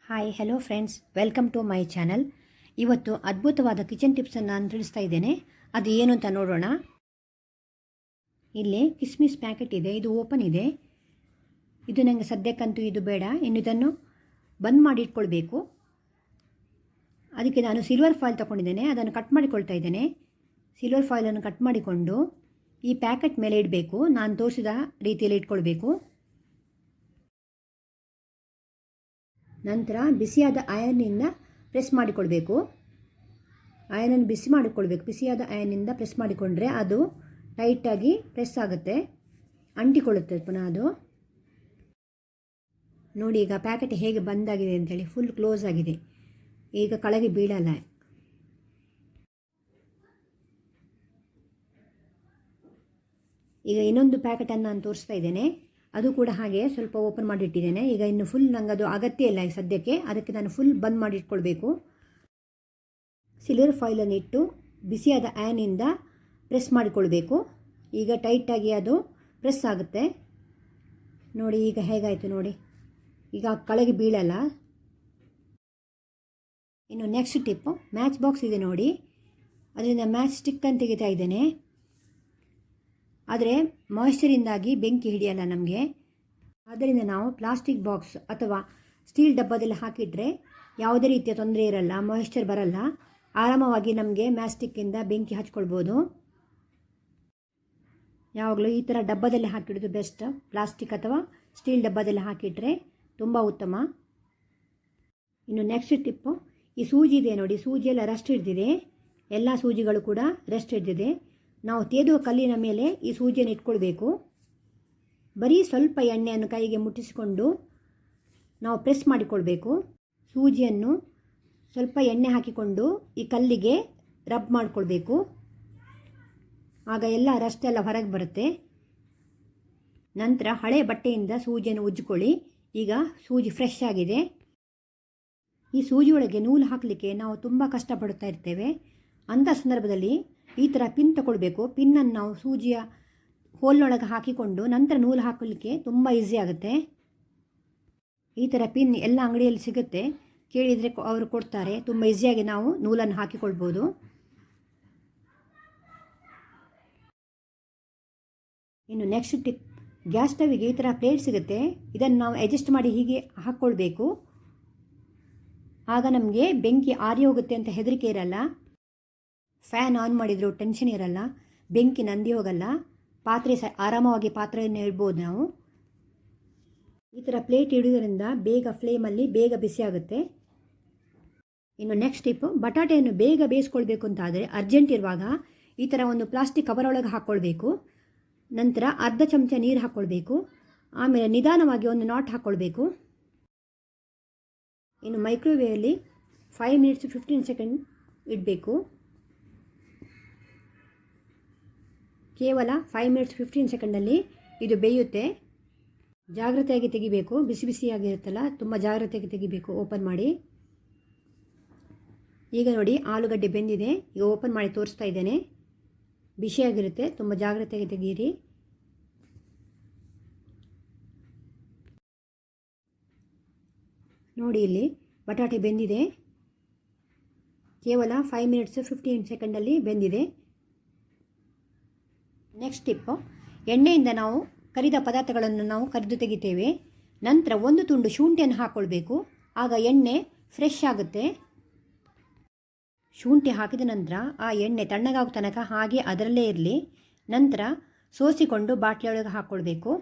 Hi hello friends, welcome to my channel. ಇವತ್ತು ಅದ್ಭುತವಾದ kitchen ಟಿಪ್ಸನ್ನು ನಾನು ತಿಳಿಸ್ತಾ ಇದ್ದೇನೆ. ಅದು ಏನು ಅಂತ ನೋಡೋಣ. ಇಲ್ಲಿ ಕಿಸ್ಮಿಸ್ ಪ್ಯಾಕೆಟ್ ಇದೆ, ಇದು ಓಪನ್ ಇದೆ. ಇದು ನನಗೆ ಸದ್ಯಕ್ಕಂತೂ ಇದು ಬೇಡ, ಇನ್ನು ಇದನ್ನು ಬಂದ್ ಮಾಡಿ ಇಟ್ಕೊಳ್ಬೇಕು. ಅದಕ್ಕೆ ನಾನು ಸಿಲ್ವರ್ ಫಾಯಿಲ್ ತೊಗೊಂಡಿದ್ದೇನೆ, ಅದನ್ನು ಕಟ್ ಮಾಡಿಕೊಳ್ತಾ ಇದ್ದೇನೆ. ಸಿಲ್ವರ್ ಫಾಯಿಲನ್ನು ಕಟ್ ಮಾಡಿಕೊಂಡು ಈ ಪ್ಯಾಕೆಟ್ ಮೇಲೆ ಇಡಬೇಕು. ನಾನು ತೋರಿಸಿದ ರೀತಿಯಲ್ಲಿ ಇಟ್ಕೊಳ್ಬೇಕು. ನಂತರ ಬಿಸಿಯಾದ ಐರನ್ನಿಂದ ಪ್ರೆಸ್ ಮಾಡಿಕೊಳ್ಬೇಕು. ಐರನ್ ಬಿಸಿ ಮಾಡಿಕೊಳ್ಬೇಕು. ಬಿಸಿಯಾದ ಐರನ್ನಿಂದ ಪ್ರೆಸ್ ಮಾಡಿಕೊಂಡ್ರೆ ಅದು ಟೈಟಾಗಿ ಪ್ರೆಸ್ ಆಗುತ್ತೆ, ಅಂಟಿಕೊಳ್ಳುತ್ತೆ ಪುನಃ ಅದು. ನೋಡಿ ಈಗ ಪ್ಯಾಕೆಟ್ ಹೇಗೆ ಬಂದಾಗಿದೆ ಅಂತೇಳಿ, ಫುಲ್ ಕ್ಲೋಸ್ ಆಗಿದೆ. ಈಗ ಕೆಳಗೆ ಬೀಳಲ್ಲ. ಈಗ ಇನ್ನೊಂದು ಪ್ಯಾಕೆಟನ್ನು ನಾನು ತೋರಿಸ್ತಾ ಇದ್ದೇನೆ. ಅದು ಕೂಡ ಹಾಗೆ ಸ್ವಲ್ಪ ಓಪನ್ ಮಾಡಿಟ್ಟಿದ್ದೇನೆ. ಈಗ ಇನ್ನು ಫುಲ್ ನಂಗೆ ಅದು ಅಗತ್ಯ ಇಲ್ಲ ಸದ್ಯಕ್ಕೆ, ಅದಕ್ಕೆ ನಾನು ಫುಲ್ ಬಂದ್ ಮಾಡಿ ಇಟ್ಕೊಳ್ಬೇಕು. ಸಿಲ್ವರ್ ಫಾಯಿಲನ್ನು ಇಟ್ಟು ಬಿಸಿಯಾದ ಐರನ್ನಿಂದ ಪ್ರೆಸ್ ಮಾಡಿಕೊಳ್ಬೇಕು. ಈಗ ಟೈಟಾಗಿ ಅದು ಪ್ರೆಸ್ ಆಗುತ್ತೆ. ನೋಡಿ ಈಗ ಹೇಗಾಯಿತು ನೋಡಿ, ಈಗ ಕೆಳಗೆ ಬೀಳಲ್ಲ. ಇನ್ನು ನೆಕ್ಸ್ಟ್ ಟಿಪ್ಪು, ಮ್ಯಾಚ್ ಬಾಕ್ಸ್ ಇದೆ ನೋಡಿ, ಅದರಿಂದ ಮ್ಯಾಚ್ ಸ್ಟಿಕ್ಕನ್ನು ತೆಗಿತಾ ಇದ್ದೇನೆ. ಆದರೆ ಮಾಯಿಶ್ಚರಿಂದಾಗಿ ಬೆಂಕಿ ಹಿಡಿಯಲ್ಲ ನಮಗೆ. ಆದ್ದರಿಂದ ನಾವು ಪ್ಲಾಸ್ಟಿಕ್ ಬಾಕ್ಸ್ ಅಥವಾ ಸ್ಟೀಲ್ ಡಬ್ಬದಲ್ಲಿ ಹಾಕಿಟ್ರೆ ಯಾವುದೇ ರೀತಿಯ ತೊಂದರೆ ಇರಲ್ಲ, ಮಾಯಿಶ್ಚರ್ ಬರಲ್ಲ. ಆರಾಮವಾಗಿ ನಮಗೆ ಮ್ಯಾಚ್ ಸ್ಟಿಕ್ಕಿಂದ ಬೆಂಕಿ ಹಚ್ಕೊಳ್ಬೋದು. ಯಾವಾಗಲೂ ಈ ಥರ ಡಬ್ಬದಲ್ಲಿ ಹಾಕಿಡೋದು ಬೆಸ್ಟ್. ಪ್ಲಾಸ್ಟಿಕ್ ಅಥವಾ ಸ್ಟೀಲ್ ಡಬ್ಬದಲ್ಲಿ ಹಾಕಿಟ್ರೆ ತುಂಬ ಉತ್ತಮ. ಇನ್ನು ನೆಕ್ಸ್ಟ್ ಟಿಪ್ಪು, ಈ ಸೂಜಿ ಇದೆ ನೋಡಿ, ಸೂಜಿಯೆಲ್ಲ ರಸ್ಟ್ ಹಿಡಿದಿದೆ. ಎಲ್ಲ ಸೂಜಿಗಳು ಕೂಡ ರಸ್ಟ್ ಹಿಡಿದಿದೆ. ನಾವು ತೇದುವ ಕಲ್ಲಿನ ಮೇಲೆ ಈ ಸೂಜಿಯನ್ನು ಇಟ್ಕೊಳ್ಬೇಕು. ಬರೀ ಸ್ವಲ್ಪ ಎಣ್ಣೆಯನ್ನು ಕೈಗೆ ಮುಟ್ಟಿಸಿಕೊಂಡು ನಾವು ಪ್ರೆಸ್ ಮಾಡಿಕೊಳ್ಬೇಕು. ಸೂಜಿಯನ್ನು ಸ್ವಲ್ಪ ಎಣ್ಣೆ ಹಾಕಿಕೊಂಡು ಈ ಕಲ್ಲಿಗೆ ರಬ್ ಮಾಡಿಕೊಳ್ಬೇಕು. ಆಗ ಎಲ್ಲ ರಸ್ಟ್ ಎಲ್ಲ ಹೊರಗೆ ಬರುತ್ತೆ. ನಂತರ ಹಳೆ ಬಟ್ಟೆಯಿಂದ ಸೂಜಿಯನ್ನು ಉಜ್ಜಿಕೊಳ್ಳಿ. ಈಗ ಸೂಜಿ ಫ್ರೆಶ್ ಆಗಿದೆ. ಈ ಸೂಜಿಯೊಳಗೆ ನೂಲು ಹಾಕಲಿಕ್ಕೆ ನಾವು ತುಂಬ ಕಷ್ಟಪಡ್ತಾ ಇರ್ತೇವೆ. ಅಂಥ ಸಂದರ್ಭದಲ್ಲಿ ಈ ಥರ ಪಿನ್ ತಗೊಳ್ಬೇಕು. ಪಿನ್ನನ್ನು ನಾವು ಸೂಜಿಯ ಹೋಲ್ನೊಳಗೆ ಹಾಕಿಕೊಂಡು ನಂತರ ನೂಲು ಹಾಕಲಿಕ್ಕೆ ತುಂಬ ಈಸಿ ಆಗುತ್ತೆ. ಈ ಥರ ಪಿನ್ ಎಲ್ಲ ಅಂಗಡಿಯಲ್ಲಿ ಸಿಗುತ್ತೆ, ಕೇಳಿದರೆ ಅವರು ಕೊಡ್ತಾರೆ. ತುಂಬ ಈಸಿಯಾಗಿ ನಾವು ನೂಲನ್ನು ಹಾಕಿಕೊಳ್ಬೋದು. ಇನ್ನು ನೆಕ್ಸ್ಟ್ ಟಿಪ್, ಗ್ಯಾಸ್ ಸ್ಟವಿಗೆ ಈ ಥರ ಪ್ಲೇಟ್ ಸಿಗುತ್ತೆ. ಇದನ್ನು ನಾವು ಅಡ್ಜಸ್ಟ್ ಮಾಡಿ ಹೀಗೆ ಹಾಕ್ಕೊಳ್ಬೇಕು. ಆಗ ನಮಗೆ ಬೆಂಕಿ ಆರಿ ಹೋಗುತ್ತೆ ಅಂತ ಹೆದರಿಕೆ ಇರಲ್ಲ. ಫ್ಯಾನ್ ಆನ್ ಮಾಡಿದರೂ ಟೆನ್ಷನ್ ಇರಲ್ಲ, ಬೆಂಕಿ ನಂದಿ ಹೋಗಲ್ಲ. ಪಾತ್ರೆ ಆರಾಮವಾಗಿ ಪಾತ್ರೆಯನ್ನು ಇಡ್ಬೋದು ನಾವು. ಈ ಥರ ಪ್ಲೇಟ್ ಇಡೋದ್ರಿಂದ ಬೇಗ ಫ್ಲೇಮಲ್ಲಿ ಬೇಗ ಬಿಸಿ ಆಗುತ್ತೆ. ಇನ್ನು ನೆಕ್ಸ್ಟ್ ಟಿಪ್ಪು, ಬಟಾಟೆಯನ್ನು ಬೇಗ ಬೇಯಿಸ್ಕೊಳ್ಬೇಕು ಅಂತಾದರೆ ಅರ್ಜೆಂಟ್ ಇರುವಾಗ ಈ ಥರ ಒಂದು ಪ್ಲಾಸ್ಟಿಕ್ ಕವರ್ ಒಳಗೆ ಹಾಕ್ಕೊಳ್ಬೇಕು. ನಂತರ ಅರ್ಧ ಚಮಚ ನೀರು ಹಾಕ್ಕೊಳ್ಬೇಕು. ಆಮೇಲೆ ನಿಧಾನವಾಗಿ ಒಂದು ನಾಟ್ ಹಾಕ್ಕೊಳ್ಬೇಕು. ಇನ್ನು ಮೈಕ್ರೋವೇವಲ್ಲಿ 5 ಮಿನಿಟ್ಸ್ 15 ಸೆಕೆಂಡ್ ಇಡಬೇಕು. ಕೇವಲ 5 ಮಿನಿಟ್ಸ್ 15 ಸೆಕೆಂಡಲ್ಲಿ ಇದು ಬೇಯುತ್ತೆ. ಜಾಗ್ರತೆಯಾಗಿ ತೆಗಿಬೇಕು, ಬಿಸಿ ಬಿಸಿಯಾಗಿರುತ್ತಲ್ಲ, ತುಂಬ ಜಾಗ್ರತೆಯಾಗಿ ತೆಗಿಬೇಕು ಓಪನ್ ಮಾಡಿ. ಈಗ ನೋಡಿ ಆಲೂಗಡ್ಡೆ ಬೆಂದಿದೆ. ಈಗ ಓಪನ್ ಮಾಡಿ ತೋರಿಸ್ತಾ ಇದ್ದೇನೆ. ಬಿಸಿಯಾಗಿರುತ್ತೆ, ತುಂಬ ಜಾಗ್ರತೆಯಾಗಿ ತೆಗೀರಿ. ನೋಡಿ ಇಲ್ಲಿ ಬಟಾಟೆ ಬೆಂದಿದೆ. ಕೇವಲ 5 ಮಿನಿಟ್ಸ್ 15 ಸೆಕೆಂಡಲ್ಲಿ ಬೆಂದಿದೆ. ನೆಕ್ಸ್ಟ್ ಟಿಪ್ಪು, ಎಣ್ಣೆಯಿಂದ ನಾವು ಕರಿದ ಪದಾರ್ಥಗಳನ್ನು ನಾವು ಕರಿದು ತೆಗಿತೇವೆ. ನಂತರ ಒಂದು ತುಂಡು ಶುಂಠಿಯನ್ನು ಹಾಕ್ಕೊಳ್ಬೇಕು. ಆಗ ಎಣ್ಣೆ ಫ್ರೆಶ್ ಆಗುತ್ತೆ. ಶುಂಠಿ ಹಾಕಿದ ನಂತರ ಆ ಎಣ್ಣೆ ತಣ್ಣಗಾಗೋ ತನಕ ಹಾಗೆ ಅದರಲ್ಲೇ ಇರಲಿ. ನಂತರ ಸೋಸಿಕೊಂಡು ಬಾಟ್ಲಿಯೊಳಗೆ ಹಾಕ್ಕೊಳ್ಬೇಕು.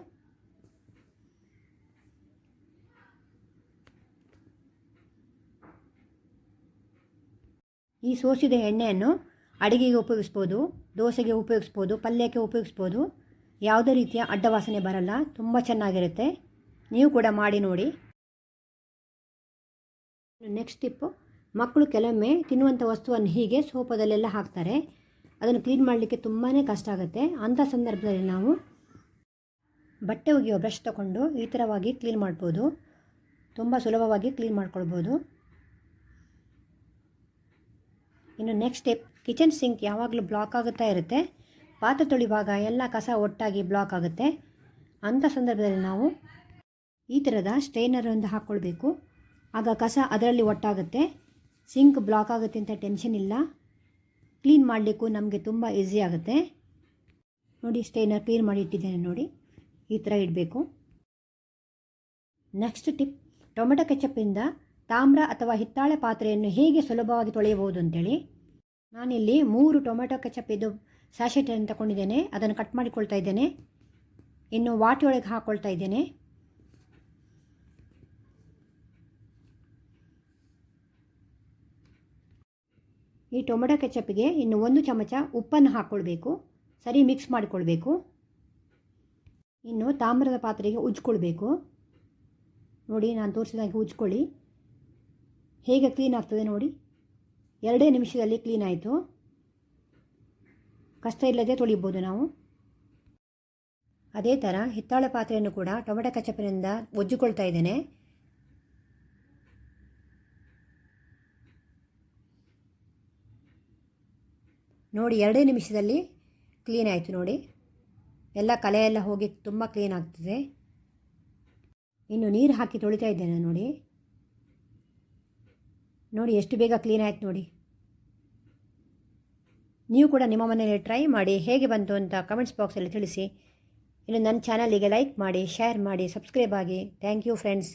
ಈ ಸೋಸಿದ ಎಣ್ಣೆಯನ್ನು ಅಡುಗೆಗೆ ಉಪಯೋಗಿಸ್ಬೋದು, ದೋಸೆಗೆ ಉಪಯೋಗಿಸ್ಬೋದು, ಪಲ್ಯಕ್ಕೆ ಉಪಯೋಗಿಸ್ಬೋದು. ಯಾವುದೇ ರೀತಿಯ ಅಡ್ಡವಾಸನೆ ಬರಲ್ಲ, ತುಂಬ ಚೆನ್ನಾಗಿರುತ್ತೆ. ನೀವು ಕೂಡ ಮಾಡಿ ನೋಡಿ. ನೆಕ್ಸ್ಟ್ ಟಿಪ್ಪು, ಮಕ್ಕಳು ಕೆಲವೊಮ್ಮೆ ತಿನ್ನುವಂಥ ವಸ್ತುವನ್ನು ಹೀಗೆ ಸೋಪದಲ್ಲೆಲ್ಲ ಹಾಕ್ತಾರೆ. ಅದನ್ನು ಕ್ಲೀನ್ ಮಾಡಲಿಕ್ಕೆ ತುಂಬಾ ಕಷ್ಟ ಆಗುತ್ತೆ. ಅಂಥ ಸಂದರ್ಭದಲ್ಲಿ ನಾವು ಬಟ್ಟೆ ಒಗೆಯುವ ಬ್ರಷ್ ತಗೊಂಡು ಈ ಥರವಾಗಿ ಕ್ಲೀನ್ ಮಾಡ್ಬೋದು. ತುಂಬ ಸುಲಭವಾಗಿ ಕ್ಲೀನ್ ಮಾಡ್ಕೊಳ್ಬೋದು. ಇನ್ನು ನೆಕ್ಸ್ಟ್ ಸ್ಟೆಪ್, ಕಿಚನ್ ಸಿಂಕ್ ಯಾವಾಗಲೂ ಬ್ಲಾಕ್ ಆಗುತ್ತಾ ಇರುತ್ತೆ. ಪಾತ್ರೆ ತೊಳೆಯುವಾಗ ಎಲ್ಲ ಕಸ ಒಟ್ಟಾಗಿ ಬ್ಲಾಕ್ ಆಗುತ್ತೆ. ಅಂಥ ಸಂದರ್ಭದಲ್ಲಿ ನಾವು ಈ ಥರದ ಸ್ಟ್ರೈನರ್ ಒಂದು ಹಾಕ್ಕೊಳ್ಬೇಕು. ಆಗ ಕಸ ಅದರಲ್ಲಿ ಒಟ್ಟಾಗುತ್ತೆ. ಸಿಂಕ್ ಬ್ಲಾಕ್ ಆಗುತ್ತೆ ಅಂತ ಟೆನ್ಷನ್ ಇಲ್ಲ. ಕ್ಲೀನ್ ಮಾಡಲಿಕ್ಕೂ ನಮಗೆ ತುಂಬ ಈಸಿ ಆಗುತ್ತೆ. ನೋಡಿ, ಸ್ಟೇನರ್ ಕ್ಲೀನ್ ಮಾಡಿ ಇಟ್ಟಿದ್ದೇನೆ ನೋಡಿ, ಈ ಥರ ಇಡಬೇಕು. ನೆಕ್ಸ್ಟ್ ಟಿಪ್, ಟೊಮೆಟೊ ಕೆಚಪ್ಪಿಂದ ತಾಮ್ರ ಅಥವಾ ಹಿತ್ತಾಳೆ ಪಾತ್ರೆಯನ್ನು ಹೇಗೆ ಸುಲಭವಾಗಿ ತೊಳೆಯಬಹುದು ಅಂತೇಳಿ. ನಾನಿಲ್ಲಿ 3 ಟೊಮೆಟೊ ಕೆಚಪ್ ಇದು ಸ್ಯಾಶೆಟನ್ನು ತಗೊಂಡಿದ್ದೇನೆ. ಅದನ್ನು ಕಟ್ ಮಾಡಿಕೊಳ್ತಾ ಇದ್ದೇನೆ. ಇನ್ನು ವಾಟಿಯೊಳಗೆ ಹಾಕ್ಕೊಳ್ತಾ ಇದ್ದೇನೆ. ಈ ಟೊಮೆಟೊ ಕೆಚಪ್ಪಿಗೆ ಇನ್ನು 1 ಚಮಚ ಉಪ್ಪನ್ನು ಹಾಕ್ಕೊಳ್ಬೇಕು. ಸರಿ ಮಿಕ್ಸ್ ಮಾಡಿಕೊಳ್ಬೇಕು. ಇನ್ನು ತಾಮ್ರದ ಪಾತ್ರೆಗೆ ಉಜ್ಕೊಳ್ಬೇಕು. ನೋಡಿ, ನಾನು ತೋರಿಸಿದಾಗೆ ಉಜ್ಕೊಳ್ಳಿ. ಹೇಗೆ ಕ್ಲೀನ್ ಆಗ್ತದೆ ನೋಡಿ, 2 ನಿಮಿಷದಲ್ಲಿ ಕ್ಲೀನ್ ಆಯಿತು. ಕಷ್ಟ ಇಲ್ಲದೆ ತೊಳಿಬೋದು ನಾವು. ಅದೇ ಥರ ಹಿತ್ತಾಳೆ ಪಾತ್ರೆಯನ್ನು ಕೂಡ ಟೊಮೆಟೊ ಕೆಚಪ್ಪಿನಿಂದ ಉಜ್ಜಿಕೊಳ್ತಾ ಇದ್ದೇನೆ. ನೋಡಿ, 2 ನಿಮಿಷದಲ್ಲಿ ಕ್ಲೀನ್ ಆಯಿತು. ನೋಡಿ, ಎಲ್ಲ ಕಲೆ ಎಲ್ಲ ಹೋಗಿ ತುಂಬ ಕ್ಲೀನ್ ಆಗ್ತದೆ. ಇನ್ನು ನೀರು ಹಾಕಿ ತೊಳಿತಾ ಇದ್ದೇನೆ. ನೋಡಿ ನೋಡಿ ಎಷ್ಟು ಬೇಗ ಕ್ಲೀನ್ ಆಯ್ತು ನೋಡಿ. ನೀವು ಕೂಡ ನಿಮ್ಮ ಮನೆಯಲ್ಲಿ ಟ್ರೈ ಮಾಡಿ ಹೇಗೆ ಬಂತು ಅಂತ ಕಮೆಂಟ್ಸ್ ಬಾಕ್ಸಲ್ಲಿ ತಿಳಿಸಿ. ಇನ್ನು ನನ್ನ ಚಾನಲಿಗೆ ಲೈಕ್ ಮಾಡಿ, ಶೇರ್ ಮಾಡಿ, ಸಬ್ಸ್ಕ್ರೈಬ್ ಆಗಿ. Thank you friends.